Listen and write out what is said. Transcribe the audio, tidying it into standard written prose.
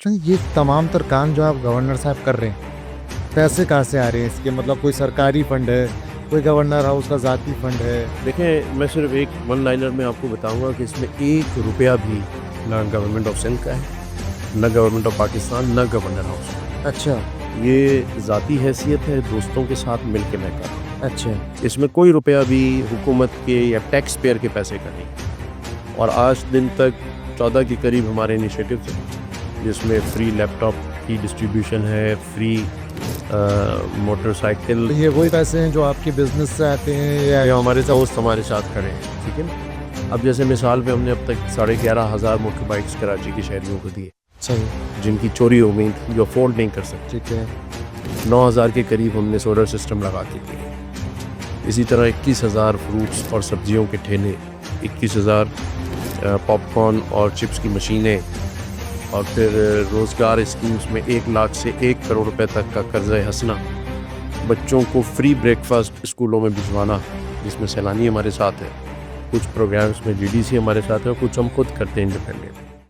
یہ تمام تر کام جو آپ گورنر صاحب کر رہے ہیں، پیسے کہاں سے آ رہے ہیں اس کے؟ مطلب کوئی سرکاری فنڈ ہے، کوئی گورنر ہاؤس کا ذاتی فنڈ ہے؟ دیکھیں، میں صرف ایک ون لائنر میں آپ کو بتاؤں گا کہ اس میں 1 روپیہ بھی نہ گورنمنٹ آف سندھ کا ہے، نہ گورنمنٹ آف پاکستان، نہ گورنر ہاؤس۔ اچھا یہ ذاتی حیثیت ہے، دوستوں کے ساتھ مل کے میں کر رہا ہوں۔ اچھا اس میں کوئی روپیہ بھی حکومت کے یا ٹیکس پیئر کے پیسے کا نہیں۔ اور آج دن تک 14 کے قریب ہمارے انیشیٹوز ہیں، جس میں فری لیپ ٹاپ کی ڈسٹریبیوشن ہے، فری موٹر سائیکل۔ یہ وہی پیسے ہیں جو آپ کے بزنس سے آتے ہیں یا یہ ہمارے دوست ہمارے ساتھ کھڑے ہیں، ٹھیک ہے نا؟ اب جیسے مثال پہ ہم نے اب تک 11,500 موٹر بائکس کراچی کے شہریوں کو دیے، صحیح؟ جن کی چوری ہو گئی تھی، جو افورڈ نہیں کر سکتے۔ ٹھیک ہے 9,000 کے قریب ہم نے سولر سسٹم لگا کے دیے۔ اسی طرح 21,000 فروٹس اور سبزیوں کے ٹھیلے، 21,000 پاپ کارن اور چپس کی مشینیں، اور پھر روزگار اسکیمز میں 1 لاکھ سے 1 کروڑ روپے تک کا قرضہ حسنہ، بچوں کو فری بریک فاسٹ اسکولوں میں بھجوانا، جس میں سیلانی ہمارے ساتھ ہے، کچھ پروگرامز میں GDC ہمارے ساتھ ہے، اور کچھ ہم خود کرتے ہیں انڈیپینڈنٹ۔